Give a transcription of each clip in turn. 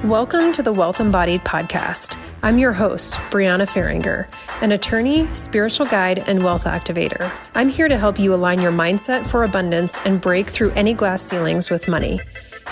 Welcome to the Wealth Embodied podcast. I'm your host, Brianna Faringer, an attorney, spiritual guide, and wealth activator. I'm here to help you align your mindset for abundance and break through any glass ceilings with money.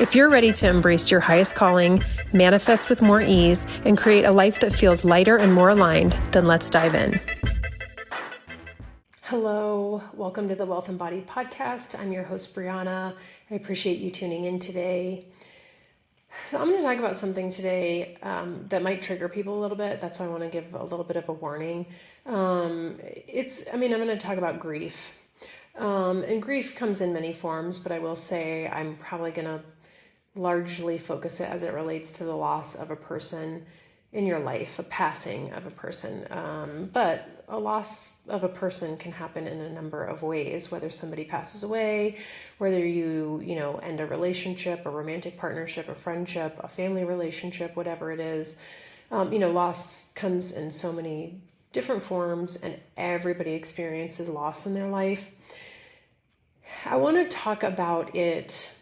If you're ready to embrace your highest calling, manifest with more ease, and create a life that feels lighter and more aligned, then let's dive in. Hello, welcome to the Wealth Embodied podcast. I'm your host, Brianna. I appreciate you tuning in today. So I'm going to talk about something today that might trigger people a little bit. That's why I want to give a little bit of a warning. I'm going to talk about grief. And grief comes in many forms, but I will say I'm probably going to largely focus it as it relates to the loss of a person in your life, a passing of a person. But a loss of a person can happen in a number of ways, whether somebody passes away, whether you end a relationship, a romantic partnership, a friendship, a family relationship, whatever it is. Loss comes in so many different forms, and everybody experiences loss in their life. I want to talk about it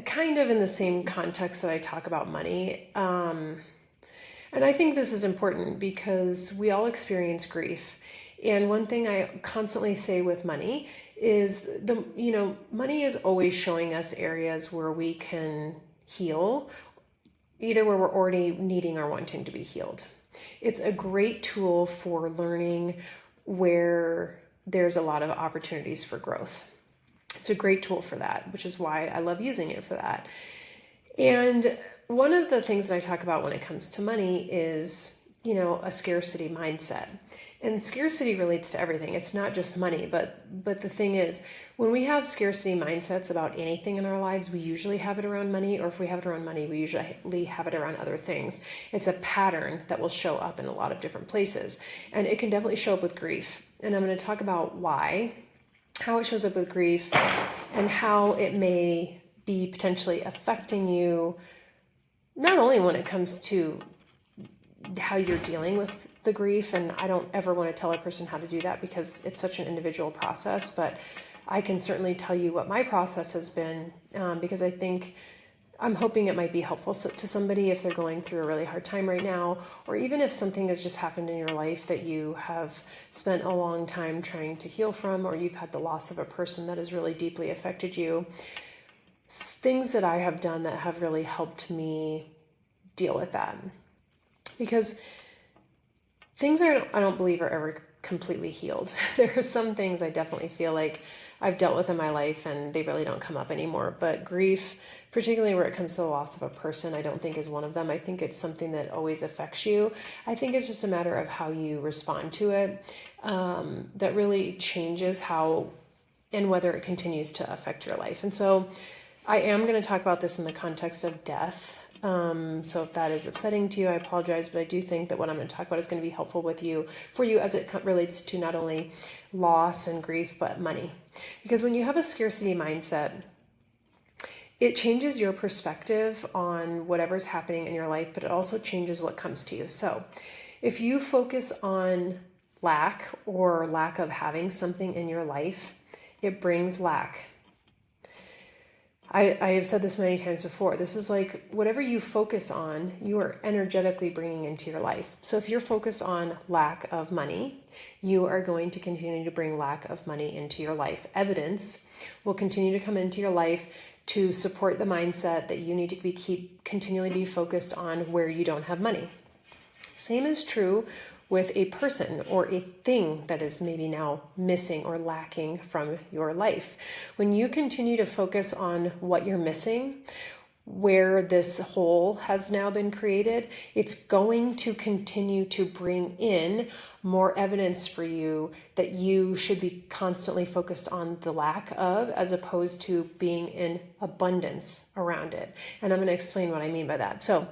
kind of in the same context that I talk about money. And I think this is important because we all experience grief. And one thing I constantly say with money is money is always showing us areas where we can heal, either where we're already needing or wanting to be healed. It's a great tool for learning where there's a lot of opportunities for growth. It's a great tool for that, which is why I love using it for that. And one of the things that I talk about when it comes to money is, a scarcity mindset. And scarcity relates to everything. It's not just money, but the thing is, when we have scarcity mindsets about anything in our lives, we usually have it around money, or if we have it around money, we usually have it around other things. It's a pattern that will show up in a lot of different places. And it can definitely show up with grief. And I'm going to talk about why, how it shows up with grief, and how it may be potentially affecting you, not only when it comes to how you're dealing with the grief, and I don't ever want to tell a person how to do that because it's such an individual process, but I can certainly tell you what my process has been, because I'm hoping it might be helpful to somebody if they're going through a really hard time right now, or even if something has just happened in your life that you have spent a long time trying to heal from, or you've had the loss of a person that has really deeply affected you. Things that I have done that have really helped me deal with that. Because things I don't believe are ever completely healed. There are some things I definitely feel like I've dealt with in my life and they really don't come up anymore. But grief, particularly where it comes to the loss of a person, I don't think is one of them. I think it's something that always affects you. I think it's just a matter of how you respond to it, that really changes how and whether it continues to affect your life. And so I am going to talk about this in the context of death. So if that is upsetting to you, I apologize, but I do think that what I'm going to talk about is going to be helpful for you as it relates to not only loss and grief, but money. Because when you have a scarcity mindset, it changes your perspective on whatever's happening in your life, but it also changes what comes to you. So if you focus on lack or lack of having something in your life, it brings lack. I have said this many times before. This is like whatever you focus on, you are energetically bringing into your life. So if you're focused on lack of money, you are going to continue to bring lack of money into your life. Evidence will continue to come into your life to support the mindset that you need to continually be focused on where you don't have money. Same is true with a person or a thing that is maybe now missing or lacking from your life. When you continue to focus on what you're missing, where this hole has now been created, it's going to continue to bring in more evidence for you that you should be constantly focused on the lack of, as opposed to being in abundance around it. And I'm going to explain what I mean by that. So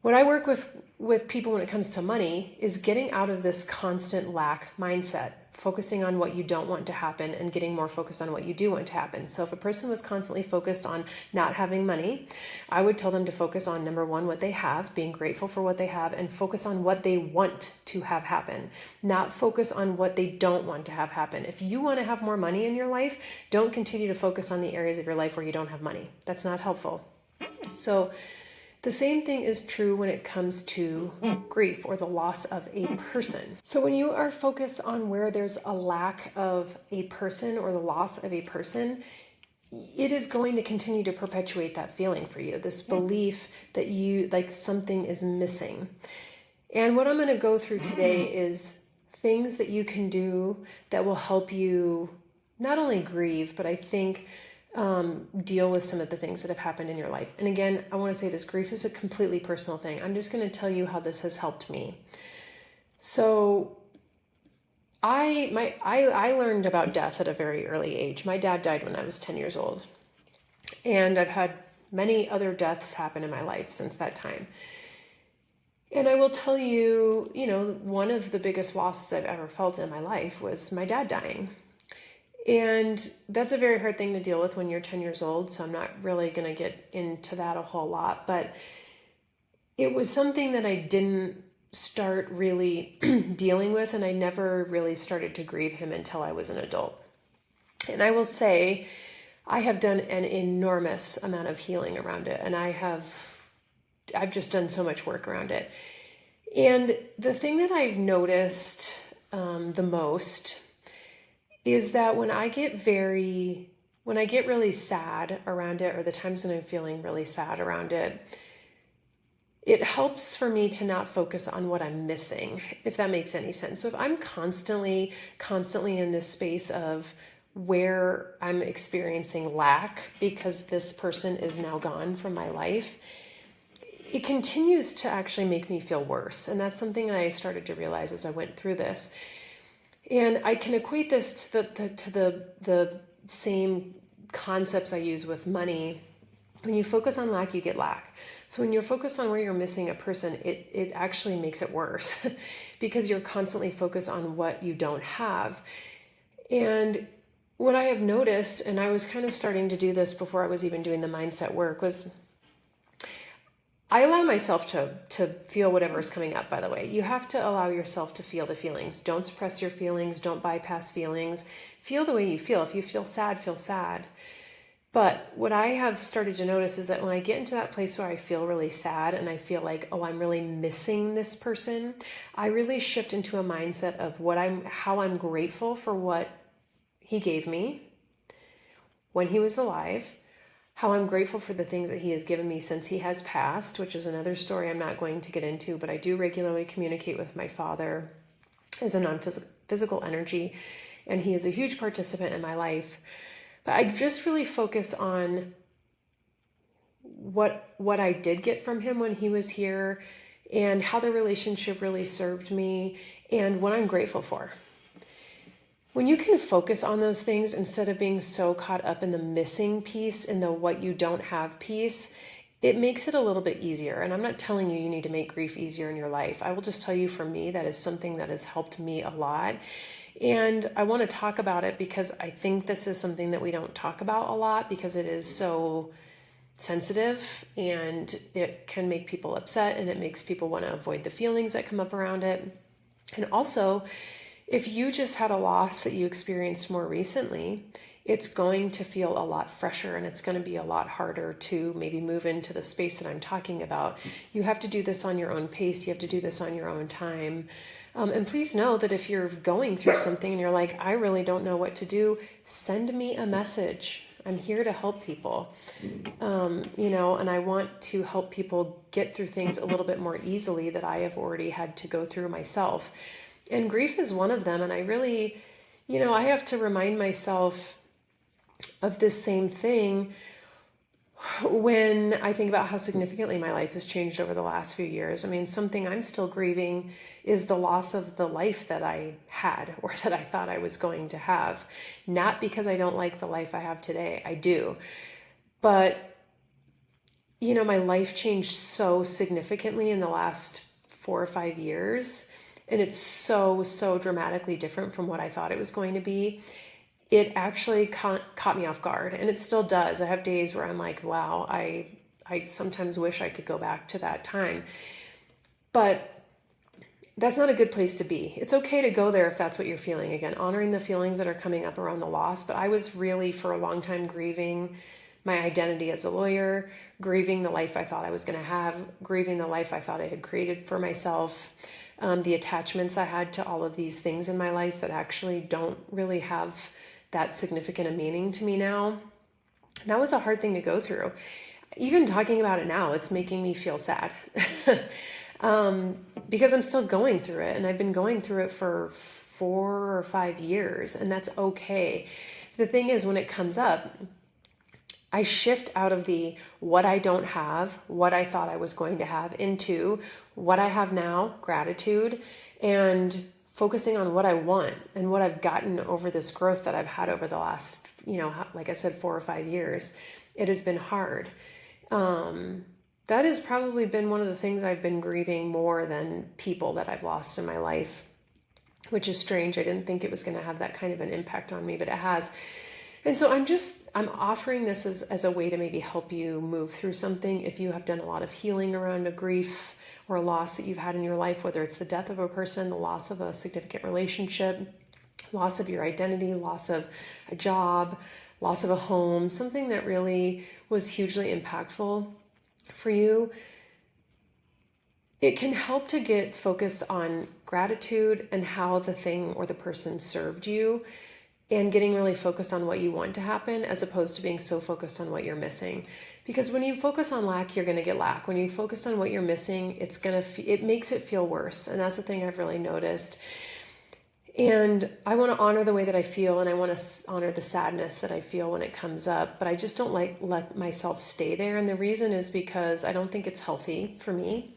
what I work with people when it comes to money is getting out of this constant lack mindset, focusing on what you don't want to happen and getting more focused on what you do want to happen. So if a person was constantly focused on not having money, I would tell them to focus on, number one, what they have, being grateful for what they have, and focus on what they want to have happen, not focus on what they don't want to have happen. If you want to have more money in your life, don't continue to focus on the areas of your life where you don't have money. That's not helpful. So the same thing is true when it comes to grief or the loss of a person. So when you are focused on where there's a lack of a person or the loss of a person, it is going to continue to perpetuate that feeling for you, this belief that you, like, something is missing. And what I'm going to go through today is things that you can do that will help you not only grieve, but I think deal with some of the things that have happened in your life. And again, I want to say this, grief is a completely personal thing. I'm just going to tell you how this has helped me. So I learned about death at a very early age. My dad died when I was 10 years old. And I've had many other deaths happen in my life since that time. And I will tell you, one of the biggest losses I've ever felt in my life was my dad dying. And that's a very hard thing to deal with when you're 10 years old. So I'm not really going to get into that a whole lot. But it was something that I didn't start really dealing with. And I never really started to grieve him until I was an adult. And I will say, I have done an enormous amount of healing around it. And I've just done so much work around it. And the thing that I've noticed the most is that when I get really sad around it, or the times when I'm feeling really sad around it, it helps for me to not focus on what I'm missing, if that makes any sense. So if I'm constantly in this space of where I'm experiencing lack because this person is now gone from my life, it continues to actually make me feel worse. And that's something I started to realize as I went through this. And I can equate this to the same concepts I use with money. When you focus on lack, you get lack. So when you're focused on where you're missing a person, it actually makes it worse because you're constantly focused on what you don't have. And what I have noticed, and I was kind of starting to do this before I was even doing the mindset work, was I allow myself to feel whatever is coming up, by the way. You have to allow yourself to feel the feelings. Don't suppress your feelings. Don't bypass feelings. Feel the way you feel. If you feel sad, feel sad. But what I have started to notice is that when I get into that place where I feel really sad and I feel like, oh, I'm really missing this person, I really shift into a mindset of how I'm grateful for what he gave me when he was alive, how I'm grateful for the things that he has given me since he has passed, which is another story I'm not going to get into, but I do regularly communicate with my father as a non-physical energy, and he is a huge participant in my life. But I just really focus on what I did get from him when he was here and how the relationship really served me and what I'm grateful for. When you can focus on those things instead of being so caught up in the missing piece, in the what you don't have piece, it makes it a little bit easier. And I'm not telling you need to make grief easier in your life. I will just tell you, for me, that is something that has helped me a lot. And I want to talk about it because I think this is something that we don't talk about a lot because it is so sensitive and it can make people upset and it makes people want to avoid the feelings that come up around it. And also, if you just had a loss that you experienced more recently, it's going to feel a lot fresher and it's going to be a lot harder to maybe move into the space that I'm talking about. You have to do this on your own pace. You have to do this on your own time. And please know that if you're going through something and you're like, I really don't know what to do, send me a message. I'm here to help people, and I want to help people get through things a little bit more easily that I have already had to go through myself. And grief is one of them. And I really, I have to remind myself of this same thing when I think about how significantly my life has changed over the last few years. I mean, something I'm still grieving is the loss of the life that I had or that I thought I was going to have. Not because I don't like the life I have today. I do. But, my life changed so significantly in the last 4 or 5 years. And it's so, so dramatically different from what I thought it was going to be. It actually caught me off guard, and it still does. I have days where I'm like, wow, I sometimes wish I could go back to that time. But that's not a good place to be. It's okay to go there if that's what you're feeling. Again, honoring the feelings that are coming up around the loss. But I was really, for a long time, grieving my identity as a lawyer, grieving the life I thought I was going to have, grieving the life I thought I had created for myself, the attachments I had to all of these things in my life that actually don't really have that significant a meaning to me now. That was a hard thing to go through. Even talking about it now, it's making me feel sad because I'm still going through it, and I've been going through it for 4 or 5 years, and that's okay. The thing is, when it comes up, I shift out of the what I don't have, what I thought I was going to have, into what I have now, gratitude, and focusing on what I want and what I've gotten over this growth that I've had over the last, like I said, 4 or 5 years. It has been hard. That has probably been one of the things I've been grieving more than people that I've lost in my life, which is strange. I didn't think it was going to have that kind of an impact on me, but it has. And so I'm offering this as a way to maybe help you move through something. If you have done a lot of healing around a grief or a loss that you've had in your life, whether it's the death of a person, the loss of a significant relationship, loss of your identity, loss of a job, loss of a home, something that really was hugely impactful for you, it can help to get focused on gratitude and how the thing or the person served you, and getting really focused on what you want to happen as opposed to being so focused on what you're missing. Because when you focus on lack, you're going to get lack. When you focus on what you're missing, it makes it feel worse. And that's the thing I've really noticed. And I want to honor the way that I feel, and I want to honor the sadness that I feel when it comes up, but I just don't let myself stay there. And the reason is because I don't think it's healthy for me.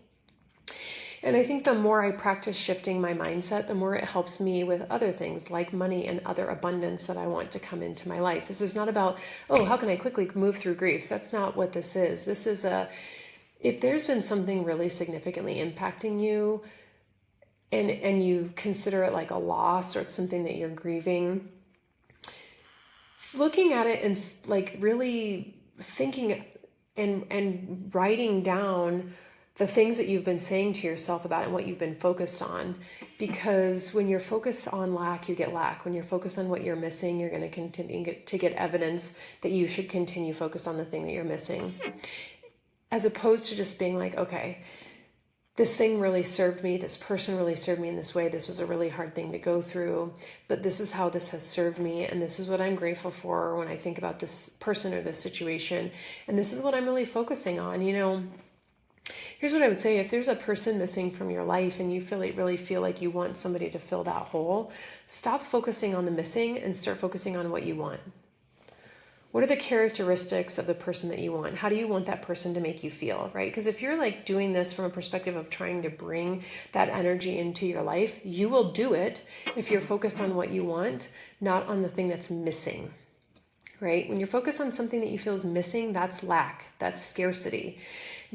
And I think the more I practice shifting my mindset, the more it helps me with other things like money and other abundance that I want to come into my life. This is not about, how can I quickly move through grief? That's not what this is. This is if there's been something really significantly impacting you, and you consider it like a loss, or it's something that you're grieving, looking at it and like really thinking and writing down the things that you've been saying to yourself about and what you've been focused on. Because when you're focused on lack, you get lack. When you're focused on what you're missing, you're going to continue to get evidence that you should continue focused on the thing that you're missing. As opposed to just being like, okay, this thing really served me. This person really served me in this way. This was a really hard thing to go through, but this is how this has served me. And this is what I'm grateful for when I think about this person or this situation. And this is what I'm really focusing on. Here's what I would say. If there's a person missing from your life and you really feel like you want somebody to fill that hole, stop focusing on the missing and start focusing on what you want. What are the characteristics of the person that you want? How do you want that person to make you feel, right? Because if you're like doing this from a perspective of trying to bring that energy into your life, you will do it if you're focused on what you want, not on the thing that's missing, right? When you're focused on something that you feel is missing, that's lack, that's scarcity.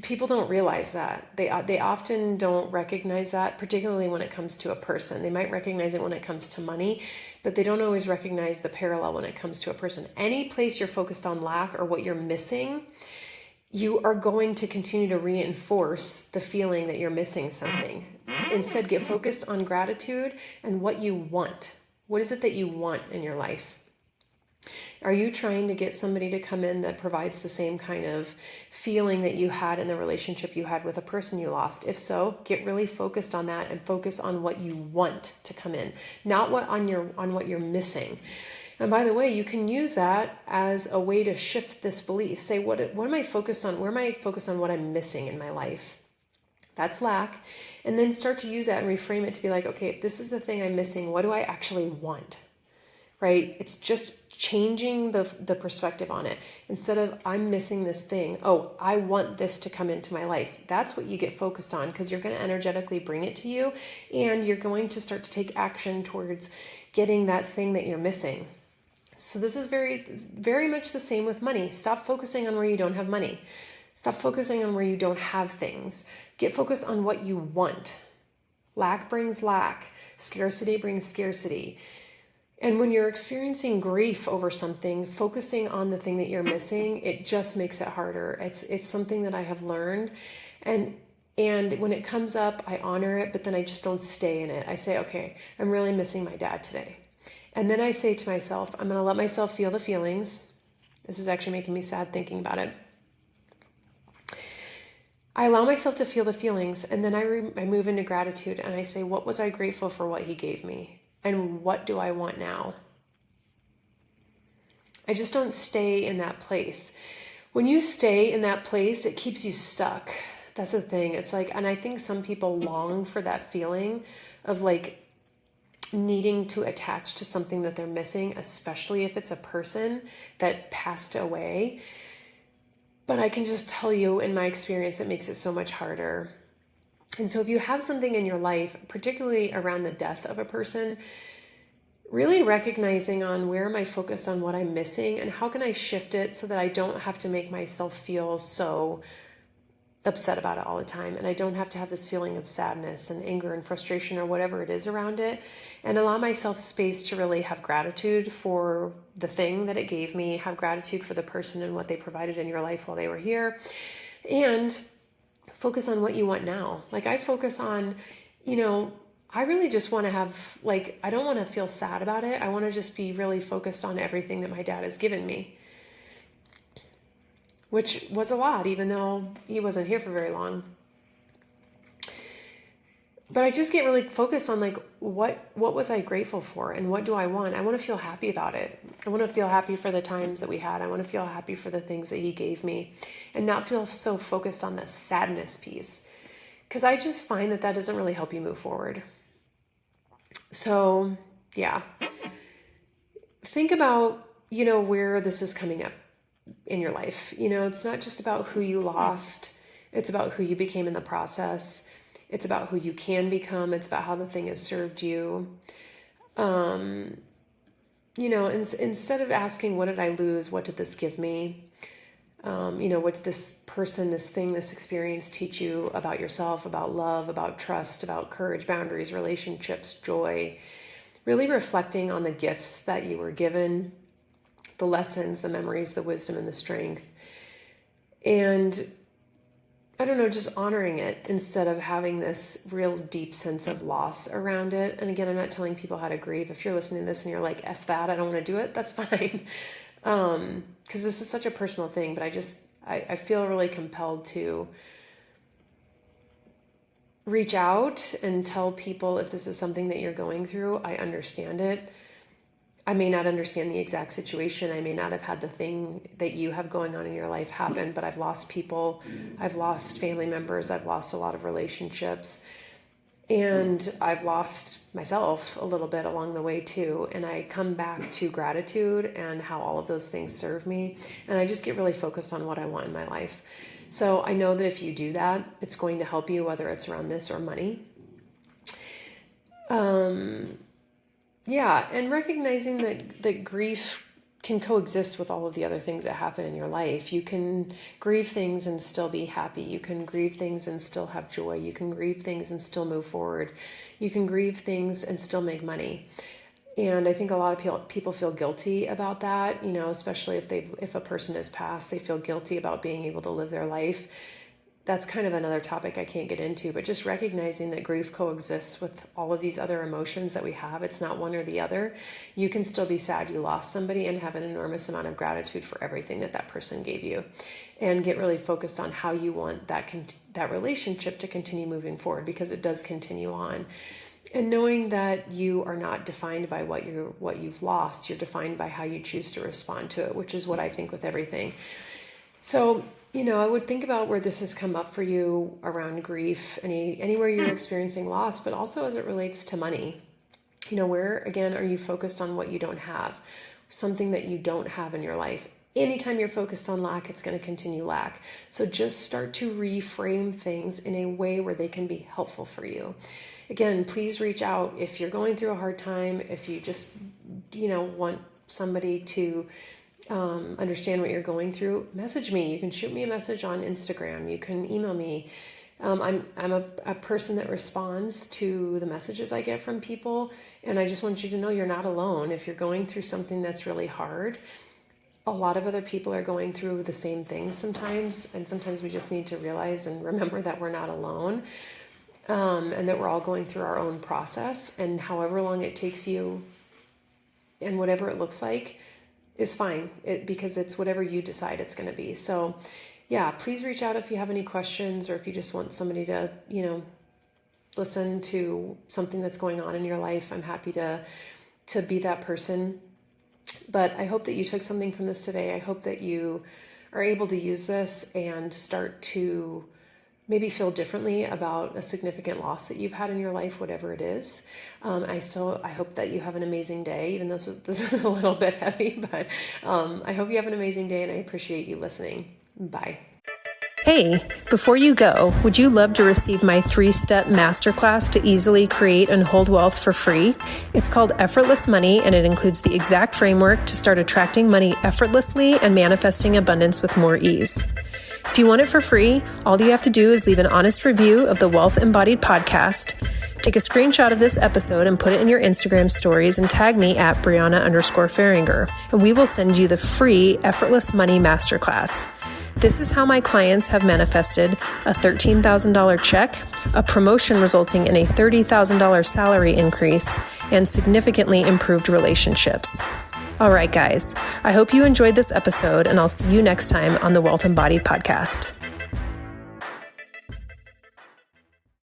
People don't realize that. They often don't recognize that, particularly when it comes to a person. They might recognize it when it comes to money, but they don't always recognize the parallel when it comes to a person. Any place you're focused on lack or what you're missing, you are going to continue to reinforce the feeling that you're missing something. Instead, get focused on gratitude and what you want. What is it that you want in your life? Are you trying to get somebody to come in that provides the same kind of feeling that you had in the relationship you had with a person you lost? If so, get really focused on that and focus on what you want to come in, not what you're missing. And by the way, you can use that as a way to shift this belief. Say, what am I focused on? Where am I focused on what I'm missing in my life? That's lack. And then start to use that and reframe it to be like, okay, if this is the thing I'm missing, what do I actually want? Right? It's just changing the perspective on it. Instead of I'm missing this thing, I want this to come into my life. That's what you get focused on, because you're going to energetically bring it to you, and you're going to start to take action towards getting that thing that you're missing. So this is very, very much the same with money. Stop focusing on where you don't have money. Stop focusing on where you don't have things. Get focused on what you want. Lack brings lack. Scarcity brings scarcity. And when you're experiencing grief over something, focusing on the thing that you're missing, it just makes it harder. It's something that I have learned. And when it comes up, I honor it, but then I just don't stay in it. I say, okay, I'm really missing my dad today. And then I say to myself, I'm going to let myself feel the feelings. This is actually making me sad thinking about it. I allow myself to feel the feelings, and then I move into gratitude, and I say, what was I grateful for what he gave me? And what do I want now? I just don't stay in that place. When you stay in that place, it keeps you stuck. That's the thing. It's like, and I think some people long for that feeling of like needing to attach to something that they're missing, especially if it's a person that passed away. But I can just tell you, in my experience, it makes it so much harder. And so if you have something in your life, particularly around the death of a person, really recognizing on where am I focused on what I'm missing and how can I shift it so that I don't have to make myself feel so upset about it all the time, and I don't have to have this feeling of sadness and anger and frustration or whatever it is around it, and allow myself space to really have gratitude for the thing that it gave me, have gratitude for the person and what they provided in your life while they were here, and focus on what you want now. Like I focus on, I really just want to have, like, I don't want to feel sad about it. I want to just be really focused on everything that my dad has given me, which was a lot, even though he wasn't here for very long. But I just get really focused on like, what was I grateful for and what do I want? I want to feel happy about it. I want to feel happy for the times that we had. I want to feel happy for the things that he gave me and not feel so focused on the sadness piece. Because I just find that doesn't really help you move forward. So yeah, think about, where this is coming up in your life. It's not just about who you lost. It's about who you became in the process. It's about who you can become. It's about how the thing has served you. Instead of asking, what did I lose? What did this give me? What did this person, this thing, this experience teach you about yourself, about love, about trust, about courage, boundaries, relationships, joy? Really reflecting on the gifts that you were given, the lessons, the memories, the wisdom, and the strength. And I don't know, just honoring it instead of having this real deep sense of loss around it. And again, I'm not telling people how to grieve. If you're listening to this and you're like, F that, I don't want to do it, that's fine. Because this is such a personal thing, but I feel really compelled to reach out and tell people if this is something that you're going through, I understand it. I may not understand the exact situation. I may not have had the thing that you have going on in your life happen, but I've lost people. I've lost family members. I've lost a lot of relationships. And I've lost myself a little bit along the way too. And I come back to gratitude and how all of those things serve me. And I just get really focused on what I want in my life. So I know that if you do that, it's going to help you, whether it's around this or money. Yeah, and recognizing that grief can coexist with all of the other things that happen in your life. You can grieve things and still be happy. You can grieve things and still have joy. You can grieve things and still move forward. You can grieve things and still make money. And I think a lot of people feel guilty about that, especially if a person has passed, they feel guilty about being able to live their life. That's kind of another topic I can't get into, but just recognizing that grief coexists with all of these other emotions that we have. It's not one or the other. You can still be sad you lost somebody and have an enormous amount of gratitude for everything that person gave you, and get really focused on how you want that relationship to continue moving forward, because it does continue on. And knowing that you are not defined by what you've lost, you're defined by how you choose to respond to it, which is what I think with everything. So, I would think about where this has come up for you around grief, anywhere you're experiencing loss, but also as it relates to money. Where, again, are you focused on what you don't have, something that you don't have in your life? Anytime you're focused on lack, it's going to continue lack. So just start to reframe things in a way where they can be helpful for you. Again, please reach out if you're going through a hard time, if you just, want somebody to understand what you're going through. Message me. You can shoot me a message on Instagram. You can email me. I'm a person that responds to the messages I get from people, and I just want you to know you're not alone. If you're going through something that's really hard, a lot of other people are going through the same thing sometimes, and sometimes we just need to realize and remember that we're not alone, and that we're all going through our own process, and however long it takes you and whatever it looks like, is fine because it's whatever you decide it's going to be. So yeah, please reach out if you have any questions, or if you just want somebody to, listen to something that's going on in your life. I'm happy to be that person. But I hope that you took something from this today. I hope that you are able to use this and start to maybe feel differently about a significant loss that you've had in your life, whatever it is. I hope that you have an amazing day, even though this is a little bit heavy, but I hope you have an amazing day, and I appreciate you listening. Bye. Hey, before you go, would you love to receive my 3-step masterclass to easily create and hold wealth for free? It's called Effortless Money, and it includes the exact framework to start attracting money effortlessly and manifesting abundance with more ease. If you want it for free, all you have to do is leave an honest review of the Wealth Embodied podcast, take a screenshot of this episode and put it in your Instagram stories, and tag me at Brianna_Faringer, and we will send you the free Effortless Money Masterclass. This is how my clients have manifested a $13,000 check, a promotion resulting in a $30,000 salary increase, and significantly improved relationships. All right, guys, I hope you enjoyed this episode, and I'll see you next time on the Wealth Embodied podcast.